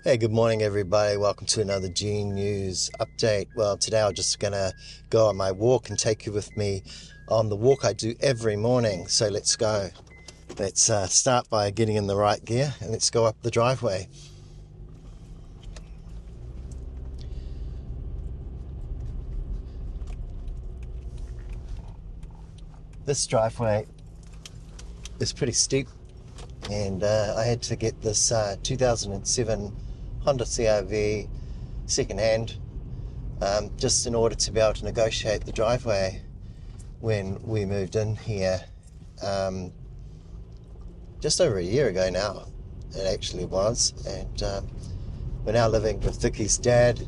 Hey, good morning, everybody. Welcome to another G News update. Well, today I'm just going to go on my walk and take you with me on the walk I do every morning. So let's go. Let's start by getting in the right gear and let's go up the driveway. This driveway is pretty steep, and I had to get this 2007 Honda CR-V second-hand just in order to be able to negotiate the driveway when we moved in here just over a year ago now. It actually was, and we're now living with Vicky's dad,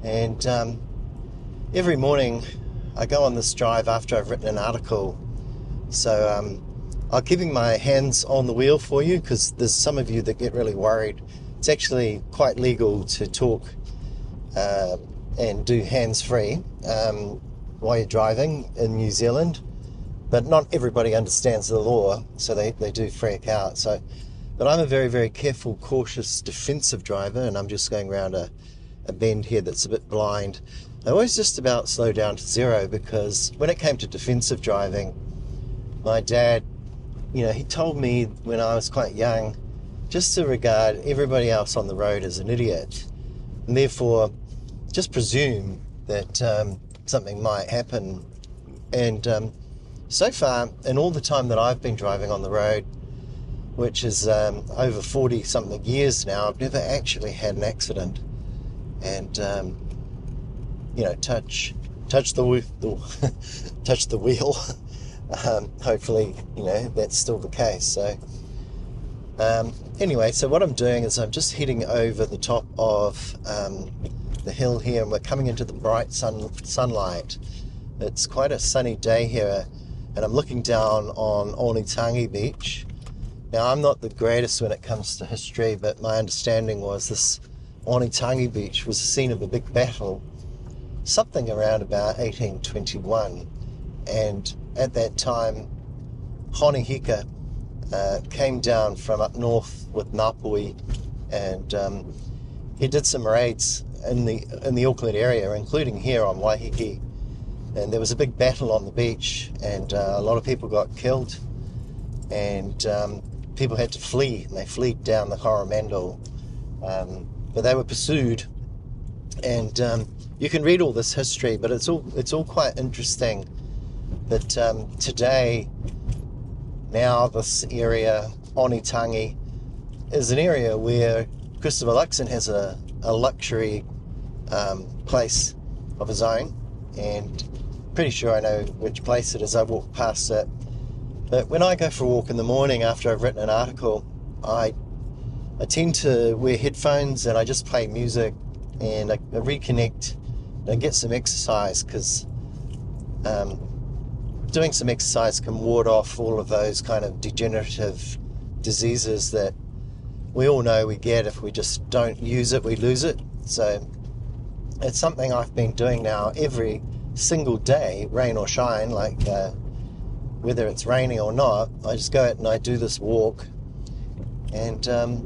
and every morning I go on this drive after I've written an article. So I'm keeping my hands on the wheel for you because there's some of you that get really worried. It's actually quite legal to talk and do hands-free while you're driving in New Zealand, but not everybody understands the law, so they do freak out. But I'm a very, very careful, cautious, defensive driver, and I'm just going around a bend here that's a bit blind. I always just about slow down to zero because when it came to defensive driving, my dad, he told me when I was quite young just to regard everybody else on the road as an idiot, and therefore just presume that something might happen. And so far, in all the time that I've been driving on the road, which is over 40-something years now, I've never actually had an accident. And, touch the wheel. Hopefully, that's still the case. So, anyway, so what I'm doing is I'm just heading over the top of the hill here, and we're coming into the bright sunlight. It's quite a sunny day here, and I'm looking down on Onetangi Beach. Now, I'm not the greatest when it comes to history, but my understanding was this Onetangi Beach was the scene of a big battle, something around about 1821, and at that time, Honihika came down from up north with Napui, and he did some raids in the Auckland area, including here on Waiheke, and there was a big battle on the beach, and a lot of people got killed, and people had to flee, and they fled down the Coromandel, but they were pursued, and you can read all this history, but it's all quite interesting that today, now this area, Onetangi, is an area where Christopher Luxon has a luxury place of his own, and pretty sure I know which place it is. I walked past it. But when I go for a walk in the morning after I've written an article, I tend to wear headphones and I just play music and I reconnect and I get some exercise, because doing some exercise can ward off all of those kind of degenerative diseases that we all know we get. If we just don't use it, we lose it. So it's something I've been doing now every single day, rain or shine, like whether it's raining or not, I just go out and I do this walk, and I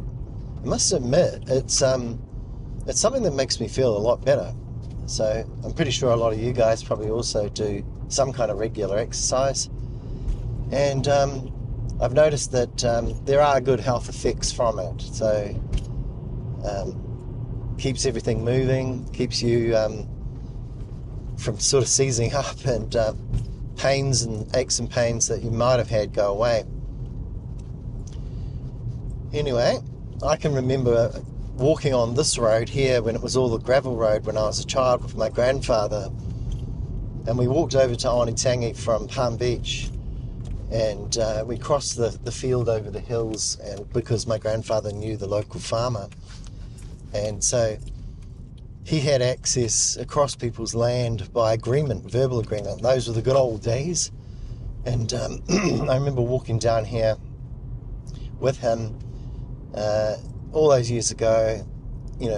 must admit it's something that makes me feel a lot better. So I'm pretty sure a lot of you guys probably also do some kind of regular exercise, and I've noticed that there are good health effects from it. So keeps everything moving, keeps you from sort of seizing up, and pains and aches and pains that you might have had go away. Anyway, I can remember walking on this road here when it was all the gravel road when I was a child with my grandfather, and we walked over to Onetangi from Palm Beach, and we crossed the field over the hills, and because my grandfather knew the local farmer, and so he had access across people's land by agreement, verbal agreement. Those were the good old days. And I remember walking down here with him all those years ago,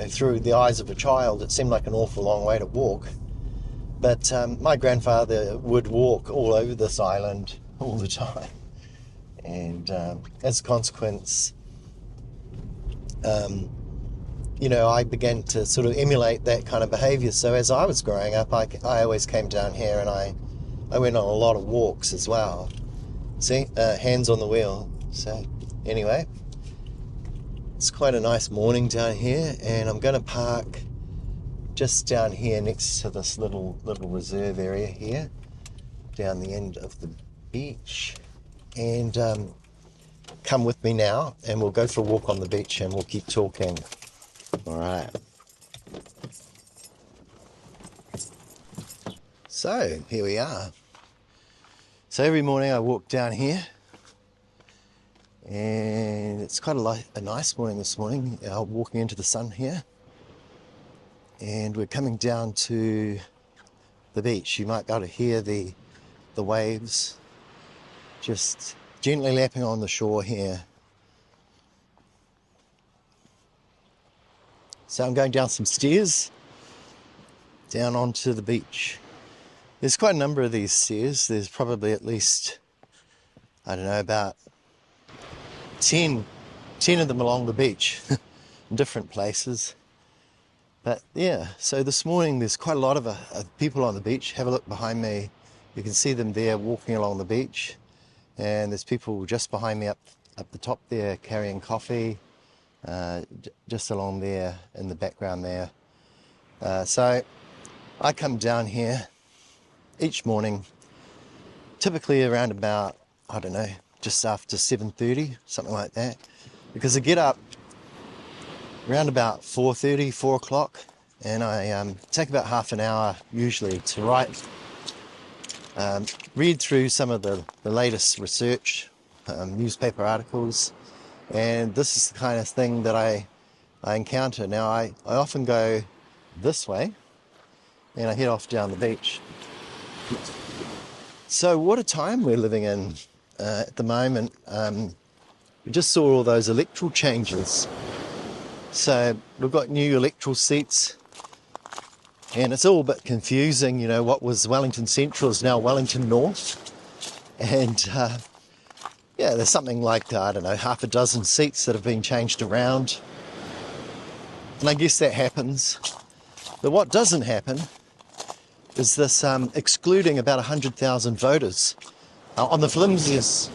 through the eyes of a child. It seemed like an awful long way to walk. But my grandfather would walk all over this island all the time. And as a consequence, I began to sort of emulate that kind of behavior. So as I was growing up, I always came down here, and I went on a lot of walks as well. See, hands on the wheel. So anyway, it's quite a nice morning down here, and I'm going to park just down here next to this little reserve area here, down the end of the beach. And come with me now, and we'll go for a walk on the beach, and we'll keep talking. All right. So here we are. So every morning I walk down here, and it's quite a nice morning this morning. Walking into the sun here, and we're coming down to the beach. You might be able to hear the waves just gently lapping on the shore here. So I'm going down some stairs down onto the beach. There's quite a number of these stairs. There's probably at least, I don't know, about 10 of them along the beach in different places. But yeah, so this morning there's quite a lot of people on the beach. Have a look behind me. You can see them there walking along the beach. And there's people just behind me up the top there carrying coffee. Just along there in the background there. So I come down here each morning, typically around about, I don't know, just after 7:30, something like that, because I get up around about 4:30, 4 o'clock, and I take about half an hour usually to read through some of the latest research, newspaper articles. And this is the kind of thing that I encounter. Now, I often go this way, and I head off down the beach. So what a time we're living in at the moment. We just saw all those electoral changes. So we've got new electoral seats, and it's all a bit confusing. What was Wellington Central is now Wellington North. And yeah, there's something like, I don't know, half a dozen seats that have been changed around. And I guess that happens. But what doesn't happen is this excluding about 100,000 voters on the flimsiest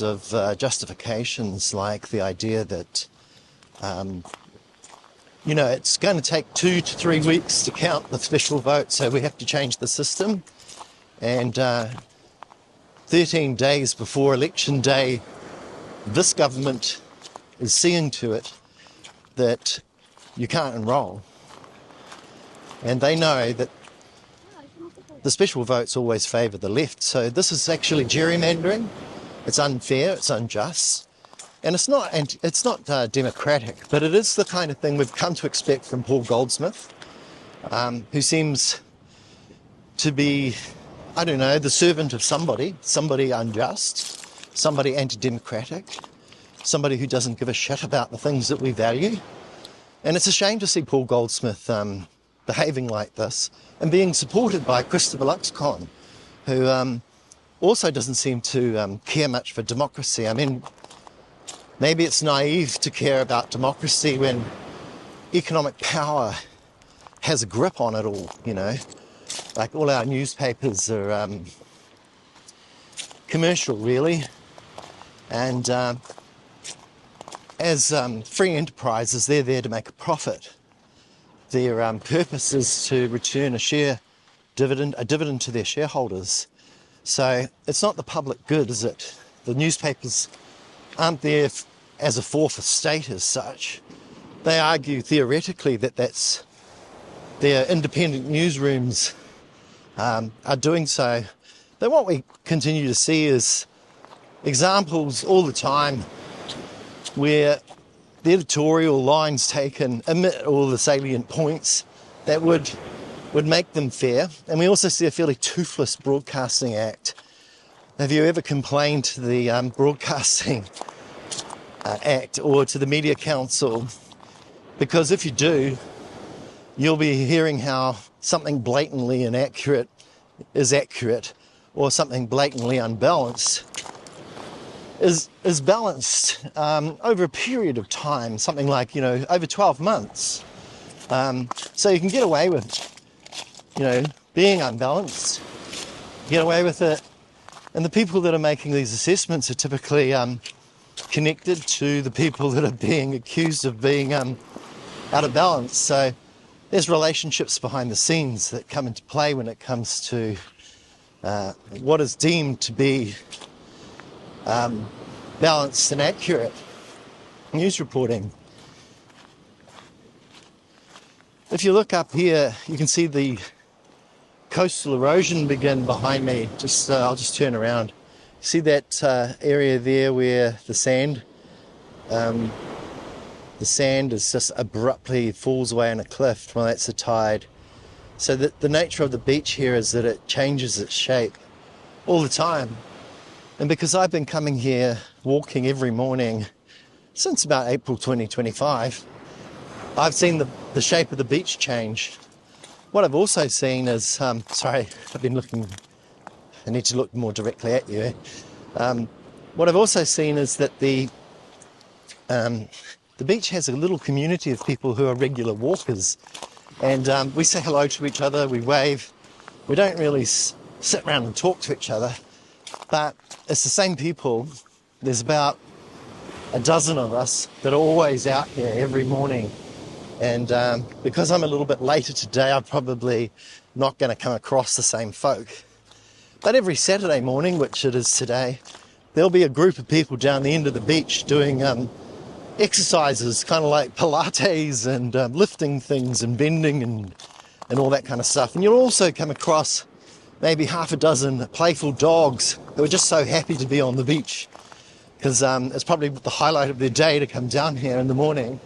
of justifications, like the idea that, it's going to take 2 to 3 weeks to count the special vote, so we have to change the system. And 13 days before election day, this government is seeing to it that you can't enrol. And they know that the special votes always favour the left. So this is actually gerrymandering. It's unfair, it's unjust, and it's not democratic, but it is the kind of thing we've come to expect from Paul Goldsmith, who seems to be, I don't know, the servant of somebody unjust, somebody anti-democratic, somebody who doesn't give a shit about the things that we value. And it's a shame to see Paul Goldsmith behaving like this and being supported by Christopher Luxon, who also doesn't seem to care much for democracy. I mean, maybe it's naive to care about democracy when economic power has a grip on it all, Like all our newspapers are commercial, really. And as free enterprises, they're there to make a profit. Their purpose is to return a dividend to their shareholders. So it's not the public good, is it? The newspapers aren't there as a fourth estate as such. They argue theoretically that that's their independent newsrooms are doing so. But what we continue to see is examples all the time where the editorial lines taken omit all the salient points that would make them fair. And we also see a fairly toothless broadcasting act. Have you ever complained to the Broadcasting Act or to the Media Council? Because if you do, you'll be hearing how something blatantly inaccurate is accurate, or something blatantly unbalanced is balanced over a period of time, something like, over 12 months. So you can get away with, being unbalanced, get away with it. And the people that are making these assessments are typically connected to the people that are being accused of being out of balance. So there's relationships behind the scenes that come into play when it comes to what is deemed to be balanced and accurate news reporting. If you look up here, you can see the coastal erosion begin behind me. I'll just turn around. See that area there where the sand is just abruptly falls away on a cliff? Well, that's the tide. So the nature of the beach here is that it changes its shape all the time. And because I've been coming here walking every morning since about April 2025, I've seen the shape of the beach change. What I've also seen is, sorry, I've been looking, I need to look more directly at you. What I've also seen is that the beach has a little community of people who are regular walkers. And we say hello to each other, we wave. We don't really sit around and talk to each other, but it's the same people. There's about a dozen of us that are always out here every morning. And because I'm a little bit later today, I'm probably not going to come across the same folk. But every Saturday morning, which it is today, there'll be a group of people down the end of the beach doing exercises, kind of like Pilates and lifting things and bending and all that kind of stuff. And you'll also come across maybe half a dozen playful dogs who are just so happy to be on the beach, because it's probably the highlight of their day to come down here in the morning.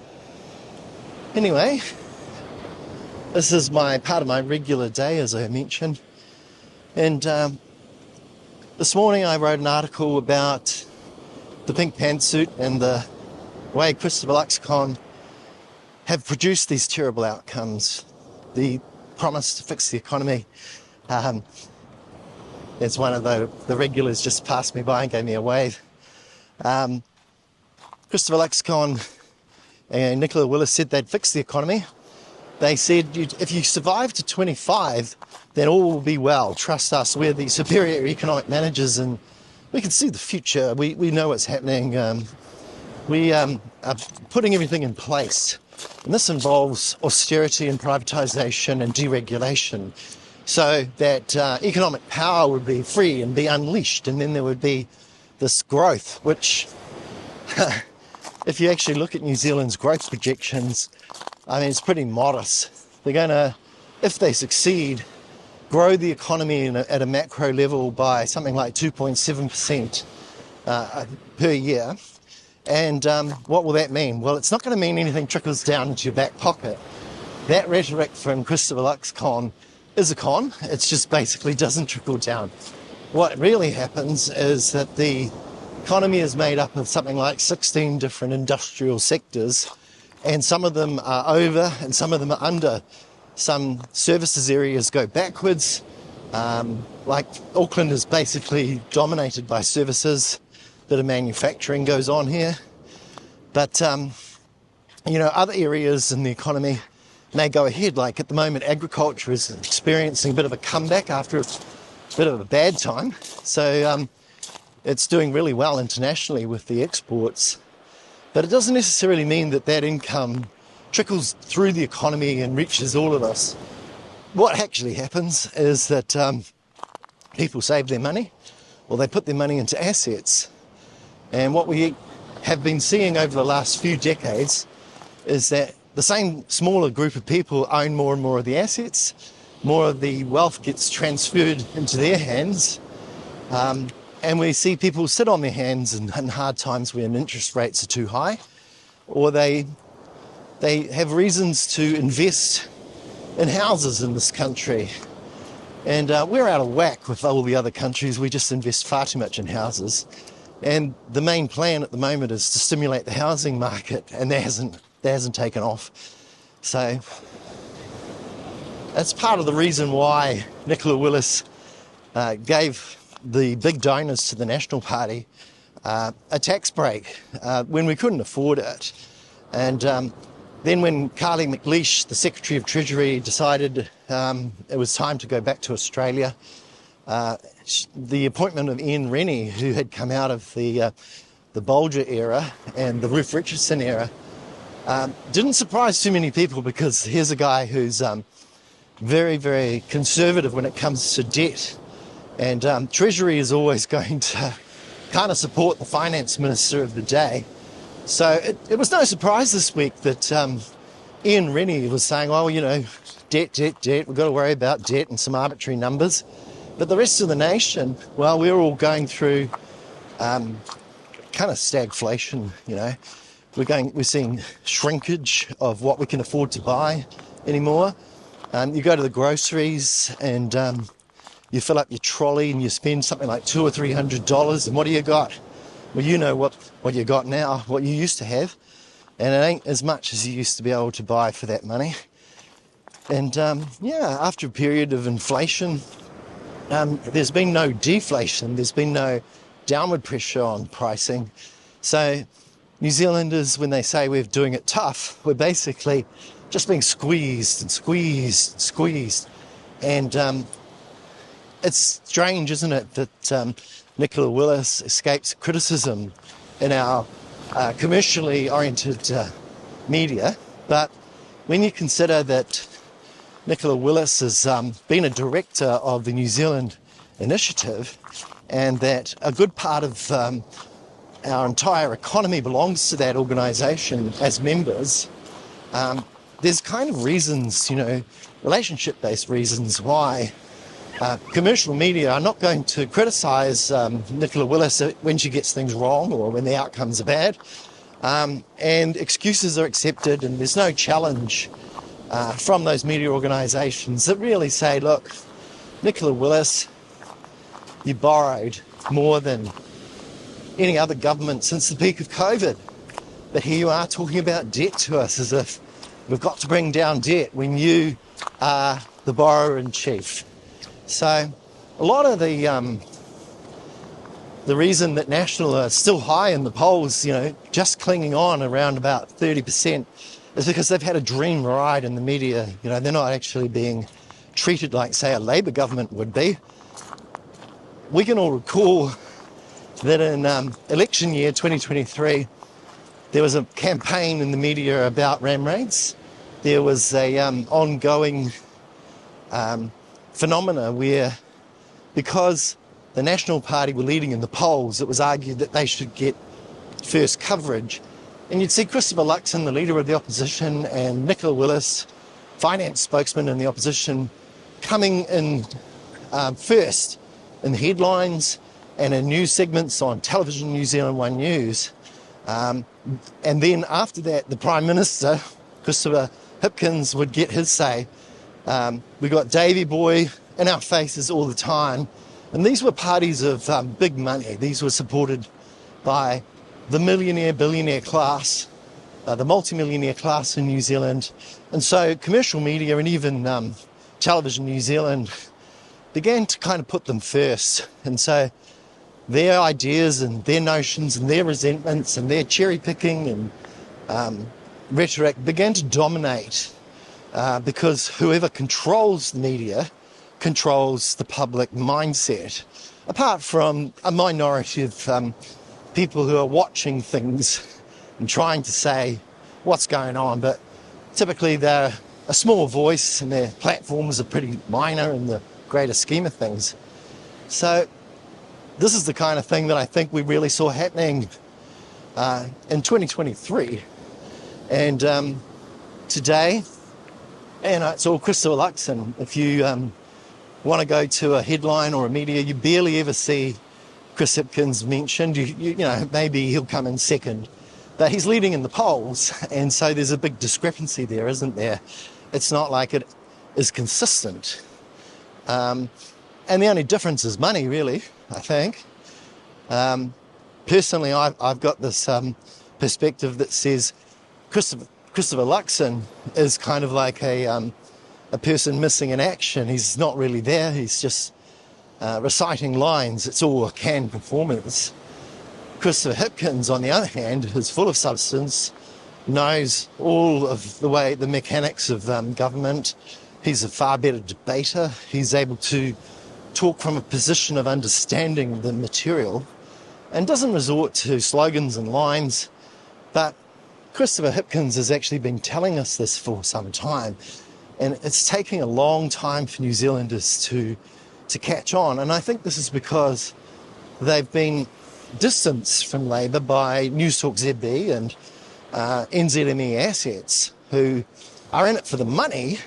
Anyway, this is part of my regular day, as I mentioned. And this morning I wrote an article about the pink pantsuit and the way Christopher Luxon have produced these terrible outcomes. The promise to fix the economy. As one of the regulars just passed me by and gave me a wave. Christopher Luxon and Nicola Willis said they'd fix the economy. They said, if you survive to 25, then all will be well. Trust us, we're the superior economic managers and we can see the future. We know what's happening. We are putting everything in place. And this involves austerity and privatisation and deregulation, so that economic power would be free and be unleashed, and then there would be this growth, which, if you actually look at New Zealand's growth projections, I mean, it's pretty modest. They're going to, if they succeed, grow the economy at a macro level by something like 2.7% per year. And what will that mean? Well, it's not going to mean anything trickles down into your back pocket. That rhetoric from Christopher Luxon is a con. It just basically doesn't trickle down. What really happens is that the economy is made up of something like 16 different industrial sectors, and some of them are over and some of them are under. Some services areas go backwards. Like Auckland is basically dominated by services. Bit of manufacturing goes on here. But, other areas in the economy may go ahead. Like at the moment, agriculture is experiencing a bit of a comeback after a bit of a bad time. So it's doing really well internationally with the exports. But it doesn't necessarily mean that that income trickles through the economy and reaches all of us. What actually happens is that people save their money, or they put their money into assets. And what we have been seeing over the last few decades is that the same smaller group of people own more and more of the assets, more of the wealth gets transferred into their hands, and we see people sit on their hands in hard times when interest rates are too high, or they have reasons to invest in houses in this country. And we're out of whack with all the other countries. We just invest far too much in houses. And the main plan at the moment is to stimulate the housing market, and that hasn't taken off. So that's part of the reason why Nicola Willis gave the big donors to the National Party a tax break when we couldn't afford it. And then when Carly McLeish, the Secretary of Treasury, decided it was time to go back to Australia, the appointment of Ian Rennie, who had come out of the Bolger era and the Ruth Richardson era, didn't surprise too many people, because here's a guy who's very, very conservative when it comes to debt. And Treasury is always going to kind of support the finance minister of the day. So it was no surprise this week that Ian Rennie was saying, oh, you know, debt, we've got to worry about debt and some arbitrary numbers. But the rest of the nation, well, we're all going through kind of stagflation, you know. We're seeing shrinkage of what we can afford to buy anymore. You go to the groceries and you fill up your trolley and you spend something like $200 or $300, and what do you got? Well, you know what you got now, what you used to have, and it ain't as much as you used to be able to buy for that money. And after a period of inflation, there's been no deflation, there's been no downward pressure on pricing. So New Zealanders, when they say we're doing it tough, we're basically just being squeezed and squeezed and squeezed. And it's strange, isn't it, that Nicola Willis escapes criticism in our commercially oriented media. But when you consider that Nicola Willis has been a director of the New Zealand Initiative, and that a good part of our entire economy belongs to that organisation as members, there's kind of reasons, you know, relationship-based reasons why commercial media are not going to criticise Nicola Willis when she gets things wrong or when the outcomes are bad. And excuses are accepted, and there's no challenge from those media organisations that really say, look, Nicola Willis, you borrowed more than any other government since the peak of COVID. But here you are talking about debt to us as if we've got to bring down debt when you are the borrower-in-chief. So a lot of the reason that National are still high in the polls, you know, just clinging on around about 30%, is because they've had a dream ride in the media. You know, they're not actually being treated like, say, a Labour government would be. We can all recall that in election year 2023, there was a campaign in the media about ram raids. There was a ongoing phenomena where, because the National Party were leading in the polls, it was argued that they should get first coverage. And you'd see Christopher Luxon, the leader of the opposition, and Nicola Willis, finance spokesman in the opposition, coming in first in the headlines and in news segments on Television New Zealand 1 News. And then after that, the Prime Minister, Christopher Hipkins, would get his say. We got Davey Boy in our faces all the time. And these were parties of big money. These were supported by the millionaire, billionaire class, the multimillionaire class in New Zealand. And so commercial media and even Television New Zealand began to kind of put them first. And so their ideas and their notions and their resentments and their cherry picking and rhetoric began to dominate because whoever controls the media controls the public mindset. Apart from a minority of people who are watching things and trying to say what's going on, but typically they're a small voice and their platforms are pretty minor in the greater scheme of things. So this is the kind of thing that I think we really saw happening in 2023. And today, it's all Christopher Luxon. If you want to go to a headline or a media, you barely ever see Chris Hipkins mentioned. You know, maybe he'll come in second, but he's leading in the polls, and so there's a big discrepancy there, isn't there? It's not like it is consistent. And the only difference is money, really, I think. Personally, I've got this perspective that says Christopher Luxon is kind of like a person missing in action. He's not really there. He's just reciting lines. It's all a canned performance. Christopher Hipkins, on the other hand, is full of substance, knows all of the mechanics of government. He's a far better debater. He's able to talk from a position of understanding the material and doesn't resort to slogans and lines. But Christopher Hipkins has actually been telling us this for some time, and it's taking a long time for New Zealanders to catch on. And I think this is because they've been distanced from Labour by Newstalk ZB and NZME Assets, who are in it for the money.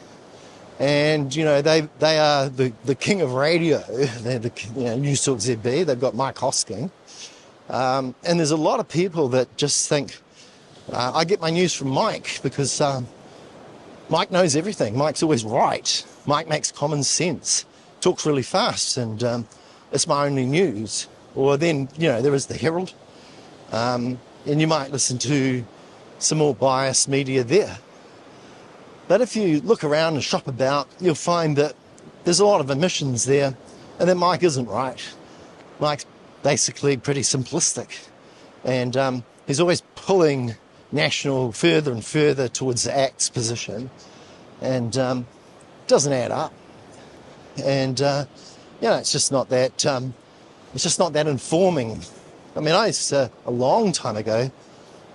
And, you know, they are the king of radio. They're the Newstalk ZB. They've got Mike Hosking. And there's a lot of people that just think, I get my news from Mike because Mike knows everything. Mike's always right. Mike makes common sense, talks really fast, and it's my only news. Or then, you know, there is the Herald. And you might listen to some more biased media there. But if you look around and shop about, you'll find that there's a lot of omissions there, and that Mike isn't right. Mike's basically pretty simplistic, and he's always pulling National further and further towards the Act's position, and doesn't add up. And it's just not that. It's just not that informing. I mean, I used to, a long time ago,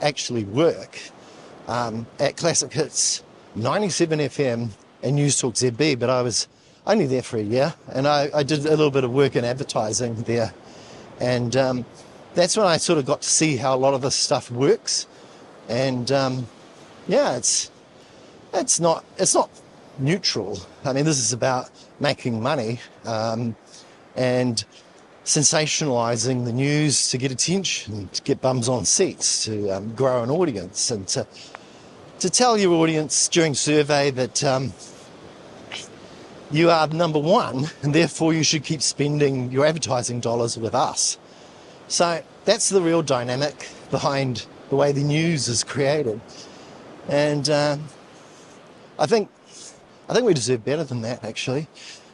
actually work at Classic Hits 97 FM and Newstalk ZB, but I was only there for a year, and I did a little bit of work in advertising there, and that's when I sort of got to see how a lot of this stuff works. And it's not neutral. I mean, this is about making money and sensationalizing the news to get attention, to get bums on seats, to grow an audience, and to tell your audience during survey that you are number one, and therefore you should keep spending your advertising dollars with us. So that's the real dynamic behind the way the news is created. And I think we deserve better than that, actually.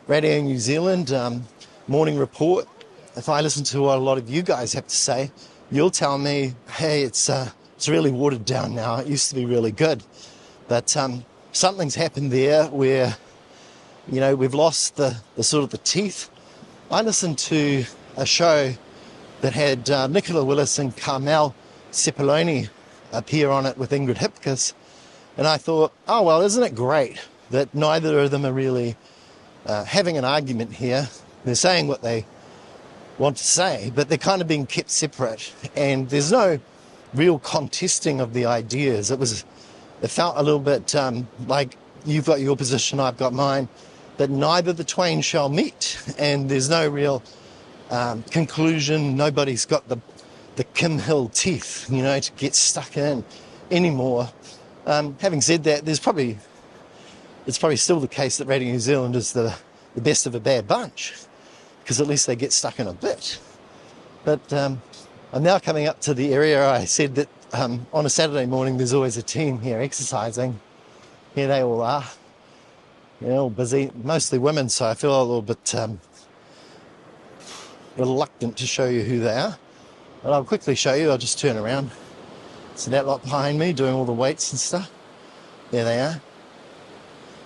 Radio New Zealand, Morning Report, if I listen to what a lot of you guys have to say, you'll tell me, hey, it's really watered down now. It used to be really good. But something's happened there where, you know, we've lost the sort of the teeth. I listened to a show that had Nicola Willis and Carmel Cepoloni appear on it with Ingrid Hipkiss, and I thought, oh, well, isn't it great that neither of them are really having an argument here? They're saying what they want to say, but they're kind of being kept separate, and there's no real contesting of the ideas. It felt a little bit like you've got your position, I've got mine, but neither the twain shall meet, and there's no real conclusion. Nobody's got the Kim Hill teeth, you know, to get stuck in anymore. Having said that, it's probably still the case that Radio New Zealand is the best of a bad bunch, because at least they get stuck in a bit. But I'm now coming up to the area I said that on a Saturday morning there's always a team here exercising. Here they all are. They're all busy, mostly women, so I feel a little bit reluctant to show you who they are. But I'll quickly show you. I'll just turn around. So that lot behind me doing all the weights and stuff. There they are.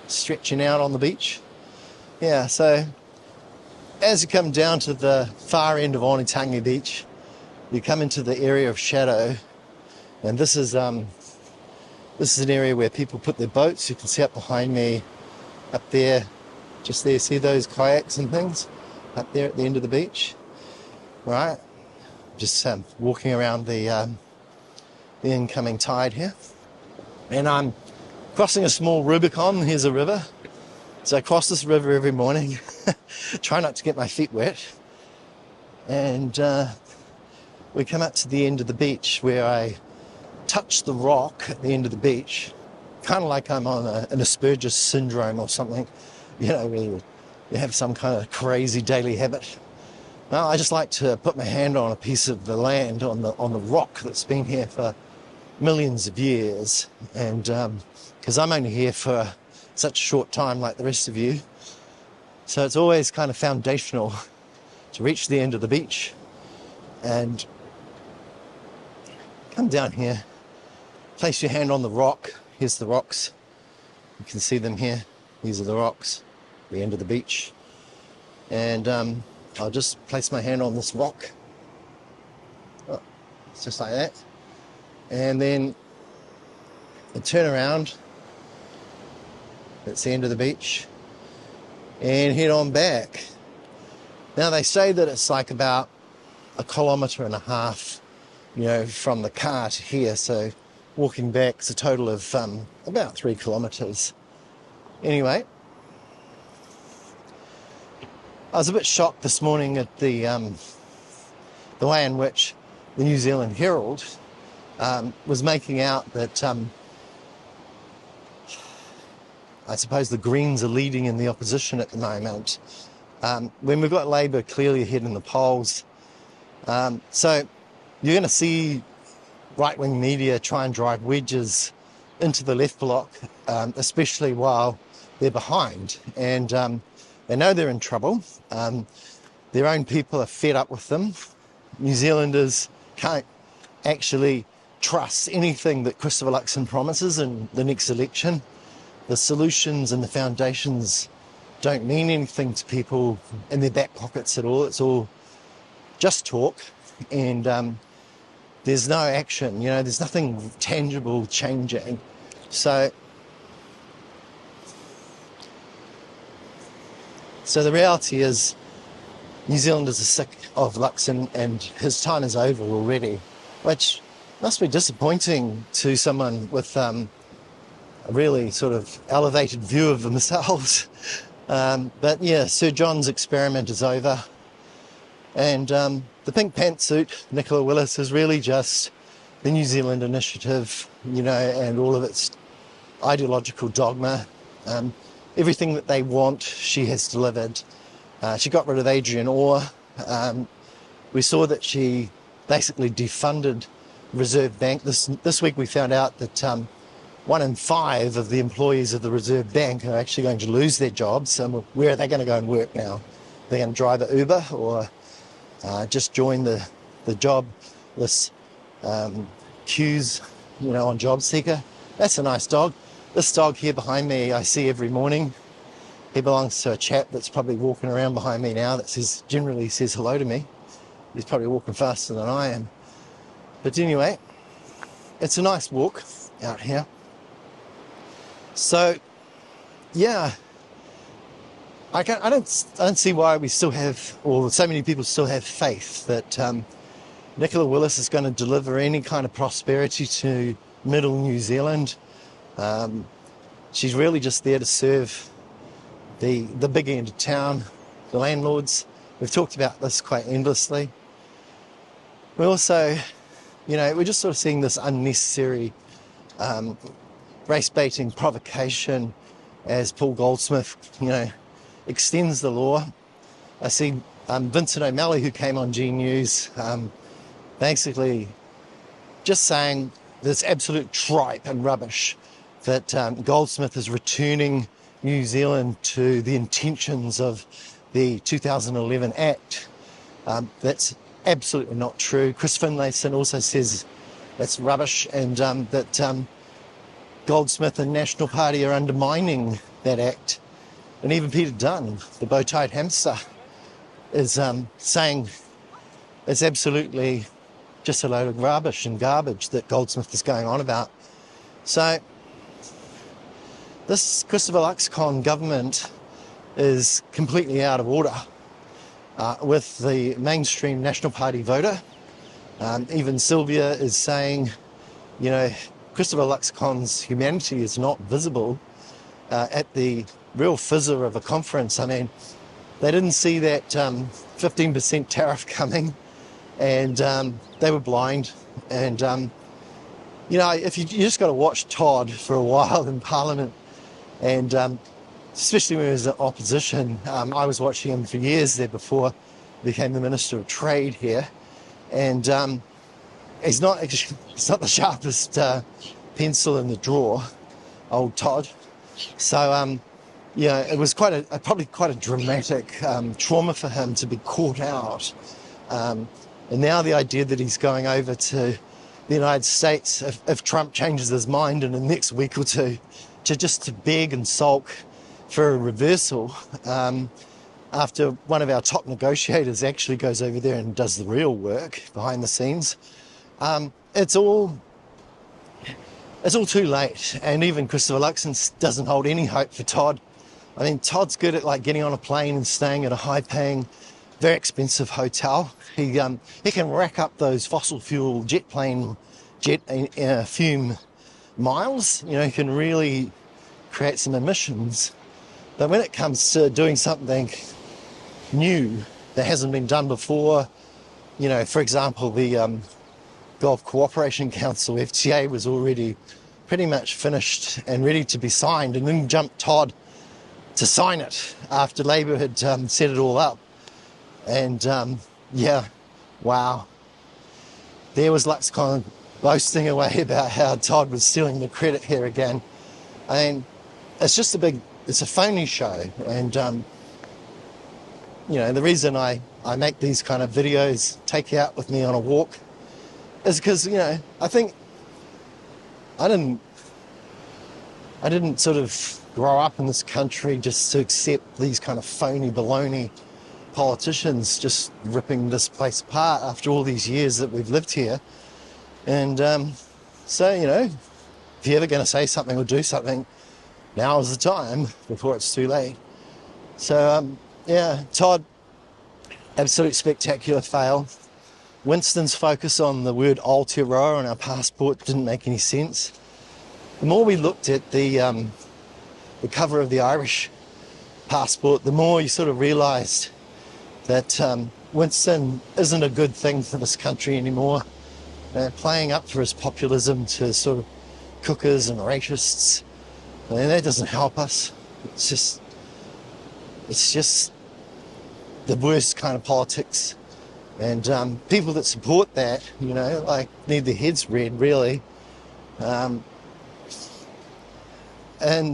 Stretching out on the beach. Yeah, so as you come down to the far end of Onetangi Beach, you come into the area of shadow, and this is an area where people put their boats. You can see up behind me, up there, just there, see those kayaks and things up there at the end of the beach, right? Just walking around the incoming tide here, and I'm crossing a small Rubicon. Here's a river, so I cross this river every morning. Try not to get my feet wet, and we come up to the end of the beach where I touch the rock at the end of the beach, kind of like I'm on an Asperger's syndrome or something, you know, where you have some kind of crazy daily habit. Well, I just like to put my hand on a piece of the land, on the rock that's been here for millions of years, and because I'm only here for such a short time like the rest of you, so it's always kind of foundational to reach the end of the beach and come down here, place your hand on the rock. Here's the rocks. You can see them here. These are the rocks, the end of the beach. And I'll just place my hand on this rock. Oh, it's just like that. And then I turn around. That's the end of the beach. And head on back. Now they say that it's like about 1.5 kilometres, from the car to here. So walking back is a total of about 3 kilometres. Anyway, I was a bit shocked this morning at the way in which the New Zealand Herald was making out that I suppose the Greens are leading in the opposition at the moment, when we've got Labour clearly ahead in the polls. So you're going to see right-wing media try and drive wedges into the left bloc, especially while they're behind. And they know they're in trouble. Their own people are fed up with them. New Zealanders can't actually trust anything that Christopher Luxon promises in the next election. The solutions and the foundations don't mean anything to people in their back pockets at all. It's all just talk, and there's no action. There's nothing tangible changing. So the reality is New Zealanders are sick of Luxon and his time is over already, which must be disappointing to someone with a really sort of elevated view of themselves. But yeah, Sir John's experiment is over. And the pink pantsuit, Nicola Willis, is really just the New Zealand initiative, and all of its ideological dogma. Everything that they want, she has delivered. She got rid of Adrian Orr. We saw that she basically defunded Reserve Bank. This week we found out that 1 in 5 of the employees of the Reserve Bank are actually going to lose their jobs. Where are they going to go and work now? They're going to drive an Uber or just join the jobless queues, on JobSeeker. That's a nice dog. This dog here behind me I see every morning. He belongs to a chap that's probably walking around behind me now that generally says hello to me. He's probably walking faster than I am. But anyway, it's a nice walk out here. So, yeah, I don't see why we still have, or so many people still have faith that Nicola Willis is going to deliver any kind of prosperity to middle New Zealand. She's really just there to serve the big end of town, the landlords. We've talked about this quite endlessly. We also, we're just sort of seeing this unnecessary race-baiting provocation as Paul Goldsmith, extends the law. I see Vincent O'Malley, who came on G News, basically just saying this absolute tripe and rubbish that Goldsmith is returning New Zealand to the intentions of the 2011 Act. That's absolutely not true. Chris Finlayson also says that's rubbish, and that Goldsmith and National Party are undermining that Act. And even Peter Dunn, the bow-tied hamster, is saying it's absolutely just a load of rubbish and garbage that Goldsmith is going on about. So this Christopher Luxon government is completely out of order with the mainstream National Party voter. Even Sylvia is saying, Christopher Luxon's humanity is not visible at the real fizzer of a conference. I mean, they didn't see that 15% tariff coming, and they were blind. And, if you just got to watch Todd for a while in Parliament, and especially when he was in opposition, I was watching him for years there before he became the Minister of Trade here, and he's not the sharpest pencil in the drawer, old Todd. So, it was probably quite a dramatic trauma for him to be caught out. And now the idea that he's going over to the United States, if Trump changes his mind in the next week or two, to beg and sulk for a reversal, after one of our top negotiators actually goes over there and does the real work behind the scenes. It's all too late, and even Christopher Luxon doesn't hold any hope for Todd. I mean, Todd's good at like getting on a plane and staying at a high-paying, very expensive hotel. He can rack up those fossil fuel jet fume miles. You know, he can really create some emissions. But when it comes to doing something new that hasn't been done before, you know, for example, the Gulf Cooperation Council, FTA, was already pretty much finished and ready to be signed, and then jumped Todd to sign it after Labour had set it all up. And yeah, wow. There was Luxon boasting away about how Todd was stealing the credit here again. I mean, it's just it's a phony show. And, you know, the reason I make these kind of videos, take you out with me on a walk, is because, you know, I think I didn't sort of grow up in this country just to accept these kind of phony baloney politicians just ripping this place apart after all these years that we've lived here. And so, you know, if you're ever going to say something or do something, now is the time before it's too late. So, yeah, Todd, absolute spectacular fail. Winston's focus on the word Aotearoa on our passport didn't make any sense. The more we looked at the cover of the Irish passport, the more you sort of realised that Winston isn't a good thing for this country anymore. Playing up for his populism to sort of cookers and racists, and that doesn't help us. It's just the worst kind of politics. And people that support that, you know, like, need their heads read, really. And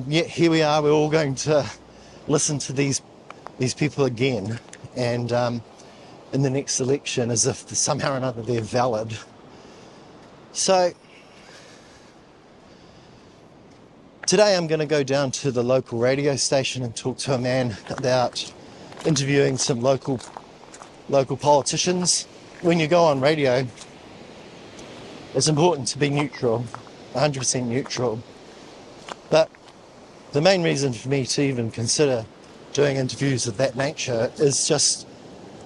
yet here we are, we're all going to listen to these people again, and in the next election, as if somehow or another they're valid. So today I'm going to go down to the local radio station and talk to a man about interviewing some local politicians. When you go on radio, it's important to be neutral, 100% neutral. But the main reason for me to even consider doing interviews of that nature is just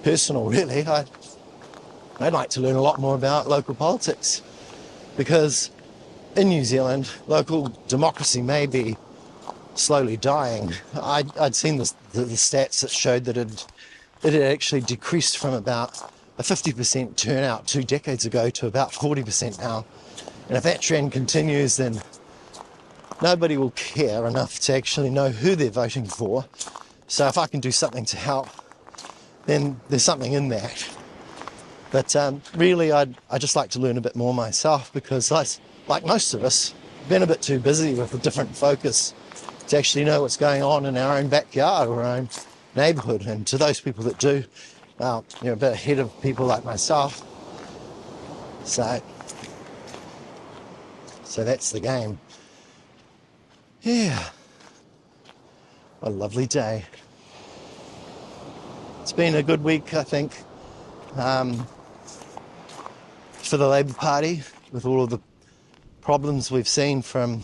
personal, really. I'd like to learn a lot more about local politics, because in New Zealand, local democracy may be slowly dying. I'd seen the stats that showed that it had actually decreased from about a 50% turnout 2 decades ago to about 40% now. And if that trend continues, then nobody will care enough to actually know who they're voting for. So if I can do something to help, then there's something in that. But really, I'd just like to learn a bit more myself, because like most of us, been a bit too busy with a different focus to actually know what's going on in our own backyard or our own neighbourhood. And to those people that do, well, you're a bit ahead of people like myself. So that's the game. Yeah. What a lovely day. It's been a good week, I think, for the Labour Party, with all of the problems we've seen from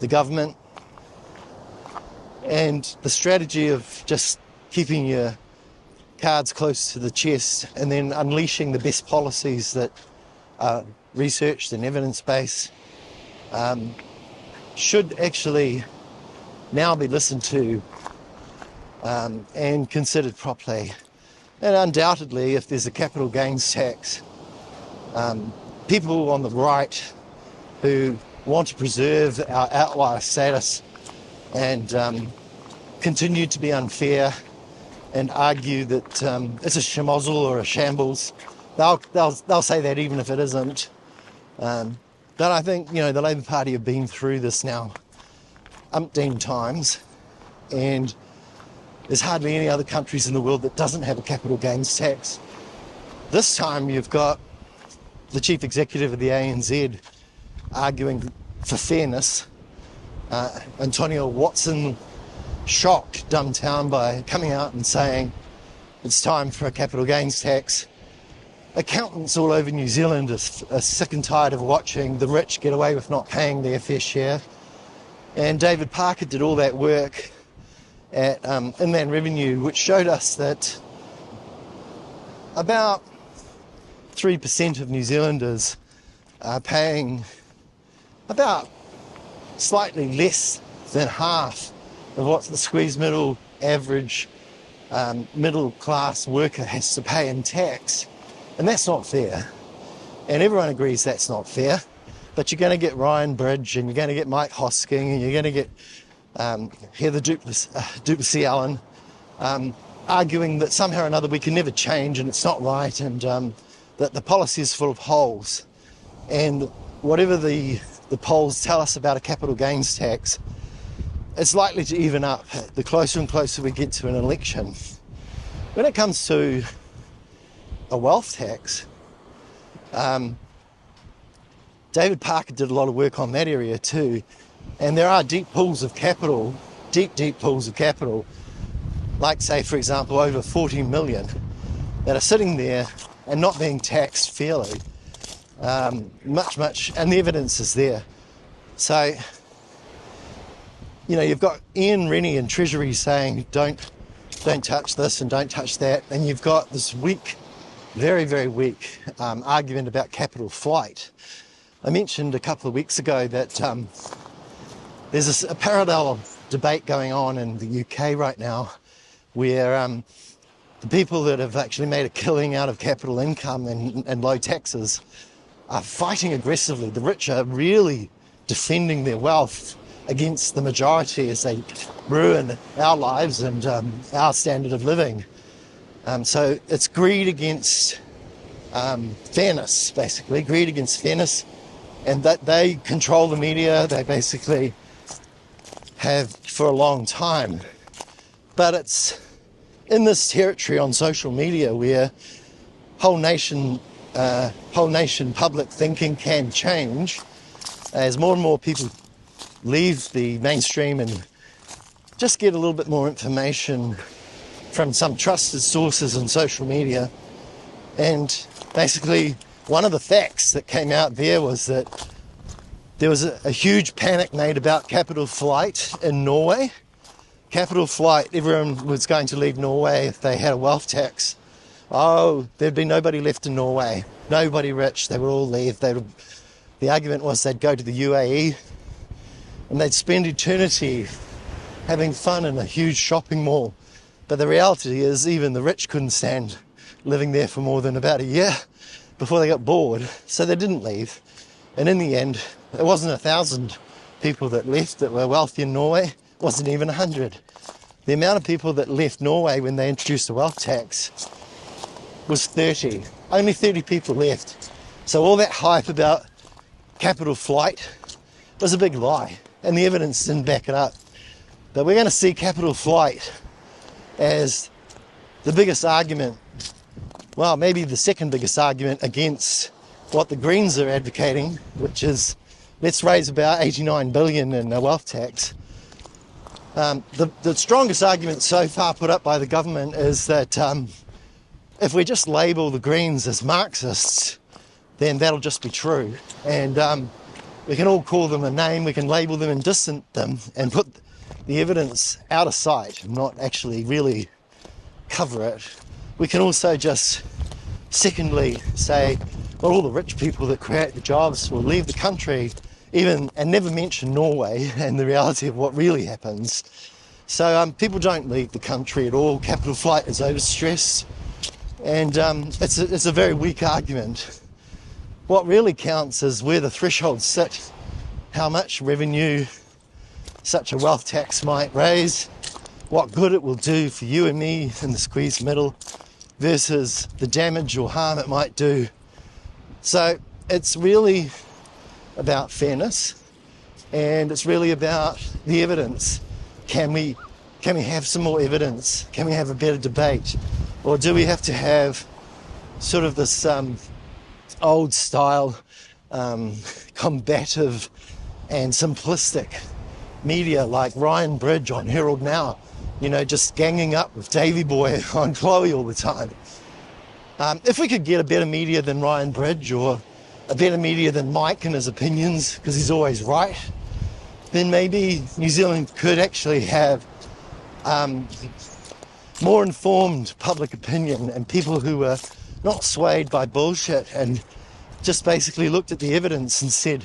the government, and the strategy of just keeping your cards close to the chest and then unleashing the best policies that are researched and evidence-based should actually now be listened to and considered properly. And undoubtedly, if there's a capital gains tax, people on the right who want to preserve our outlier status and continue to be unfair and argue that it's a schmozzle or a shambles, they'll say that even if it isn't. But I think, you know, the Labour Party have been through this now umpteen times, and there's hardly any other countries in the world that doesn't have a capital gains tax. This time you've got the chief executive of the ANZ arguing for fairness. Antonio Watson shocked, dumbed down by coming out and saying it's time for a capital gains tax. Accountants all over New Zealand are sick and tired of watching the rich get away with not paying their fair share. And David Parker did all that work at Inland Revenue, which showed us that about 3% of New Zealanders are paying about slightly less than half of what the squeeze middle average middle class worker has to pay in tax. And that's not fair. And everyone agrees that's not fair. But you're going to get Ryan Bridge, and you're going to get Mike Hosking, and you're going to get Heather Duplessis Allen arguing that somehow or another we can never change and it's not right, and that the policy is full of holes. And whatever the polls tell us about a capital gains tax, it's likely to even up the closer and closer we get to an election. When it comes to a wealth tax, David Parker did a lot of work on that area too, and there are deep pools of capital, deep pools of capital, like say for example over 40 million, that are sitting there and not being taxed fairly, much, and the evidence is there. So, you know, you've got Ian Rennie in Treasury saying don't touch this and don't touch that, and you've got this weak, very weak argument about capital flight. I mentioned a couple of weeks ago that there's a parallel debate going on in the UK right now, where the people that have actually made a killing out of capital income and low taxes are fighting aggressively. The rich are really defending their wealth against the majority as they ruin our lives and our standard of living. So it's greed against fairness, basically, greed against fairness, and that they control the media, they basically have for a long time. But it's in this territory on social media where whole nation public thinking can change as more and more people leave the mainstream and just get a little bit more information from some trusted sources on social media. And basically one of the facts that came out there was that there was a huge panic made about capital flight in Norway. Capital flight, everyone was going to leave Norway if they had a wealth tax. Oh, there'd be nobody left in Norway, nobody rich, they would all leave. The argument was they'd go to the UAE and they'd spend eternity having fun in a huge shopping mall. But the reality is even the rich couldn't stand living there for more than about a year before they got bored, so they didn't leave. And in the end, it wasn't 1,000 people that left that were wealthy in Norway, it wasn't even 100. The amount of people that left Norway when they introduced the wealth tax was 30. Only 30 people left. So all that hype about capital flight was a big lie, and the evidence didn't back it up. But we're going to see capital flight as the biggest argument, well, maybe the second biggest argument against what the Greens are advocating, which is let's raise about 89 billion in a wealth tax. The strongest argument so far put up by the government is that if we just label the Greens as Marxists, then that'll just be true. And we can all call them a name, we can label them and distance them and put the evidence out of sight and not actually really cover it. We can also just, secondly, say, well, all the rich people that create the jobs will leave the country, and never mention Norway and the reality of what really happens. So people don't leave the country at all. Capital flight is overstressed, and it's a very weak argument. What really counts is where the thresholds sit, how much revenue such a wealth tax might raise, what good it will do for you and me in the squeezed middle versus the damage or harm it might do. So it's really about fairness, and it's really about the evidence. Can we have some more evidence? Can we have a better debate? Or do we have to have sort of this old style, combative and simplistic media like Ryan Bridge on Herald Now, just ganging up with Davey Boy on Chloe all the time. If we could get a better media than Ryan Bridge, or a better media than Mike and his opinions, because he's always right, then maybe New Zealand could actually have more informed public opinion and people who were not swayed by bullshit and just basically looked at the evidence and said,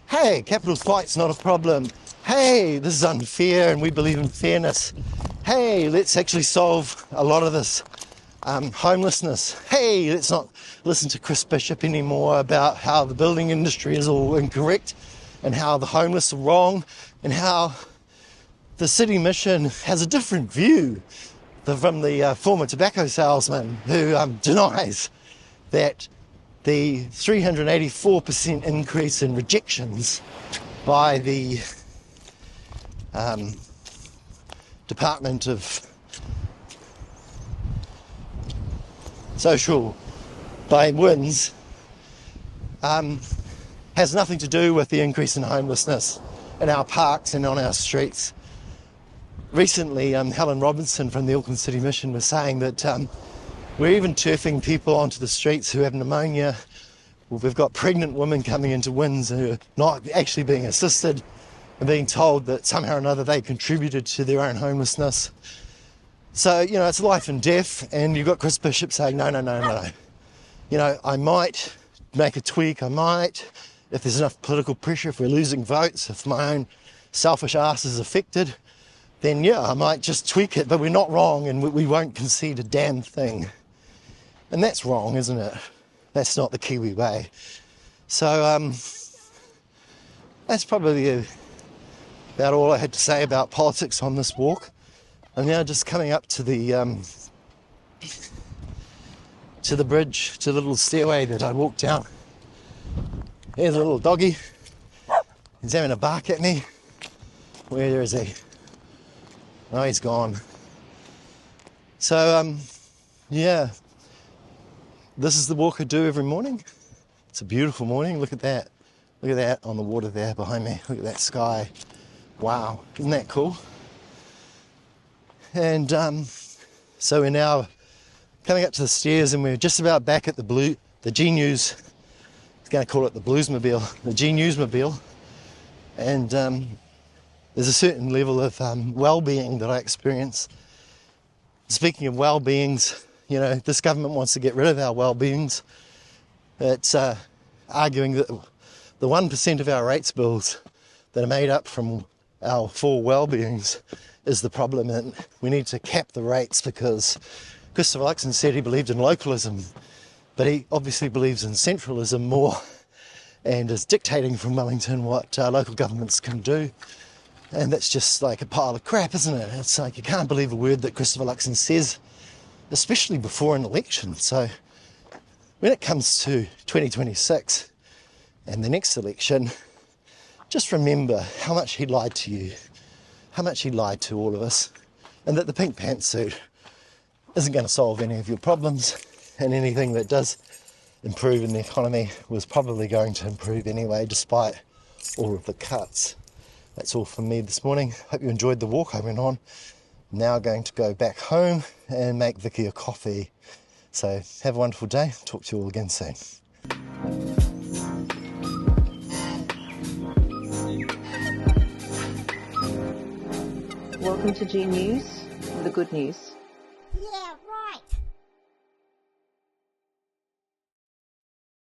hey, capital flight's not a problem. Hey, this is unfair and we believe in fairness. Hey, let's actually solve a lot of this homelessness. Hey, let's not listen to Chris Bishop anymore about how the building industry is all incorrect and how the homeless are wrong and how the city mission has a different view from the former tobacco salesman who denies that the 384% increase in rejections by the Department of Social by WINS has nothing to do with the increase in homelessness in our parks and on our streets. Recently, Helen Robinson from the Auckland City Mission was saying that we're even turfing people onto the streets who have pneumonia. We've got pregnant women coming into WINS who are not actually being assisted and being told that somehow or another they contributed to their own homelessness. So, it's life and death, and you've got Chris Bishop saying, no. I might make a tweak, if there's enough political pressure, if we're losing votes, if my own selfish ass is affected, then yeah, I might just tweak it, but we're not wrong and we won't concede a damn thing. And that's wrong, isn't it? That's not the Kiwi way. So that's probably about all I had to say about politics on this walk. I'm now just coming up to the bridge, to the little stairway that I walked down. There's a little doggy. He's having a bark at me. Where is he? Oh, he's gone. So, yeah. This is the walk I do every morning. It's a beautiful morning. Look at that. Look at that on the water there behind me. Look at that sky. Wow. Isn't that cool? And so we're now coming up to the stairs and we're just about back at the G News. I was going to call it the Bluesmobile, the G Newsmobile. And there's a certain level of well-being that I experience. Speaking of well-beings, this government wants to get rid of our well-beings. It's arguing that the 1% of our rates bills that are made up from our 4 well-beings is the problem, and we need to cap the rates because Christopher Luxon said he believed in localism, but he obviously believes in centralism more and is dictating from Wellington what local governments can do. And that's just like a pile of crap, isn't it? It's like you can't believe a word that Christopher Luxon says, especially before an election. So when it comes to 2026 and the next election, just remember how much he lied to you, how much he lied to all of us, and that the pink pantsuit isn't going to solve any of your problems, and anything that does improve in the economy was probably going to improve anyway, despite all of the cuts. That's all from me this morning. Hope you enjoyed the walk I went on. I'm now going to go back home and make Vicky a coffee. So have a wonderful day. Talk to you all again soon. Welcome to G News, the good news. Yeah, right.